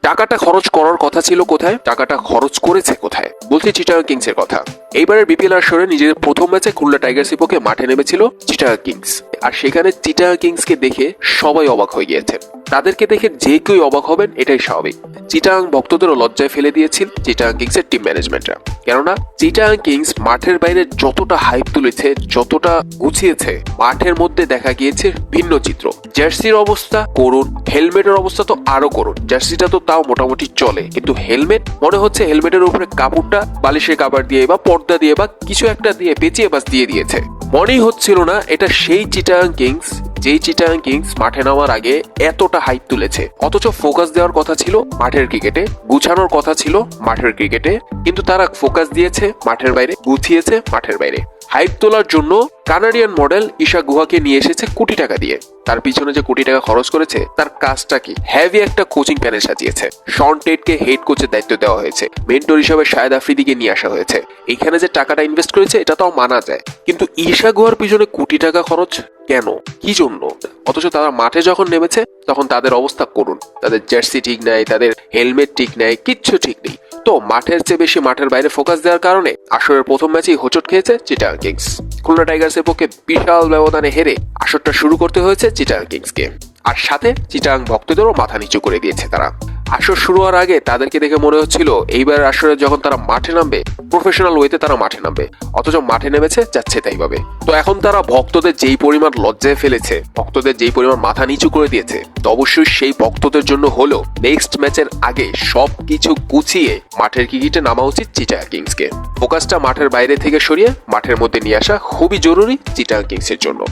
টাকাটা খরচ করার কথা ছিল কোথায়, টাকাটা খরচ করেছে কোথায়? বলছি চিটাগাং কিংস এর কথা। এইবারের বিপিএল আসরে নিজেদের প্রথম ম্যাচে খুলনা টাইগার্স বিপক্ষে মাঠে নেমেছিল চিটাগাং কিংস, আর সেখানে চিটাগাং কিংসকে দেখে সবাই অবাক হয়ে গিয়েছেন। তাদেরকে দেখে যে কেউ অবাক হবেন, এটাই স্বাভাবিক। চিটাগাং ভক্তদেরও লজ্জায় ফেলে দিয়েছিল চিটাগাং কিংস এর টিম ম্যানেজমেন্টরা। কেননা চিটাগাং কিংস মাঠের বাইরে যতটা হাইপ তুলেছে, যতটা গুছিয়েছে, মাঠের মধ্যে দেখা গিয়েছে ভিন্ন চিত্র। জার্সির অবস্থা করুন, হেলমেটের অবস্থা তো আরো করুন। জার্সিটা তো তাও মোটামুটি চলে, কিন্তু হেলমেট মনে হচ্ছে হেলমেটের উপরে কাপড়টা বালিশের কাপড় দিয়ে বা পর্দা দিয়ে বা কিছু একটা দিয়ে পেঁচিয়ে বাস দিয়ে দিয়েছে। মনেই হচ্ছিল না এটা সেই চিটাগাং কিংস যেই চিটাগাং কিংস মাঠে নামার আগে এতটা হাইপ তুলেছে। অথচ ফোকাস দেওয়ার কথা ছিল মাঠের ক্রিকেটে, গুছানোর কথা ছিল মাঠের ক্রিকেটে, কিন্তু তারা ফোকাস দিয়েছে মাঠের বাইরে, গুছিয়েছে মাঠের বাইরে। হাইপ তোলার জন্য কানাডিয়ান মডেল ঈশা গুহাকে নিয়ে এসেছে কোটি টাকা দিয়ে। তার পিছনে যে কোটি টাকা খরচ করেছে, তার কাজটা কি? হেভি একটা কোচিং প্যানেল সাজিয়েছে। শন টেটকে হেড কোচের দায়িত্ব দেওয়া হয়েছে, মেন্টর হিসাবে শাহেদ আফ্রিদিকে নিয়ে আসা হয়েছে। এখানে যে টাকাটা ইনভেস্ট করেছে এটা তাও মানা যায়, কিন্তু ঈশা গুহার পিছনে কোটি টাকা খরচ কেন, কি জন্য? অথচ তারা মাঠে যখন নেমেছে তখন তাদের অবস্থা করুন। তাদের জার্সি ঠিক নাই, তাদের হেলমেট ঠিক নাই, কিচ্ছু ঠিক নেই। তো মাঠের চেয়ে বেশি মাঠের বাইরে ফোকাস দেওয়ার কারণে আসরের প্রথম ম্যাচেই হোঁচট খেয়েছে চিটাগাং কিংস। খুলনা টাইগার্সের পক্ষে বিশাল ব্যবধানে হেরে আসরটা শুরু করতে হয়েছে চিটাগাং কিংসকে, আর সাথে চিটাগাং ভক্তদেরও মাথা নিচু করে দিয়েছে তারা। আসর শুরু হওয়ার আগে তাদেরকে দেখে মনে হচ্ছিল এইবার আসরে যখন তারা মাঠে নামবে, প্রফেশনাল ওয়েতে তারা মাঠে নামবে, অথচ মাঠে নেমেছে যাচ্ছে তাই ভাবে। তো এখন তারা ভক্তদের যেই পরিমাণ লজ্জায় ফেলেছে, ভক্তদের যেই পরিমাণ মাথা নিচু করে দিয়েছে, তো অবশ্যই সেই ভক্তদের জন্য হলো নেক্সট ম্যাচের আগে সবকিছু গুছিয়ে মাঠের ক্রিকেটে নামা উচিত চিটাগাং কিংসকে। ফোকাসটা মাঠের বাইরে থেকে সরিয়ে মাঠের মধ্যে নিয়ে আসা খুবই জরুরি চিটাগাং কিংসের জন্য।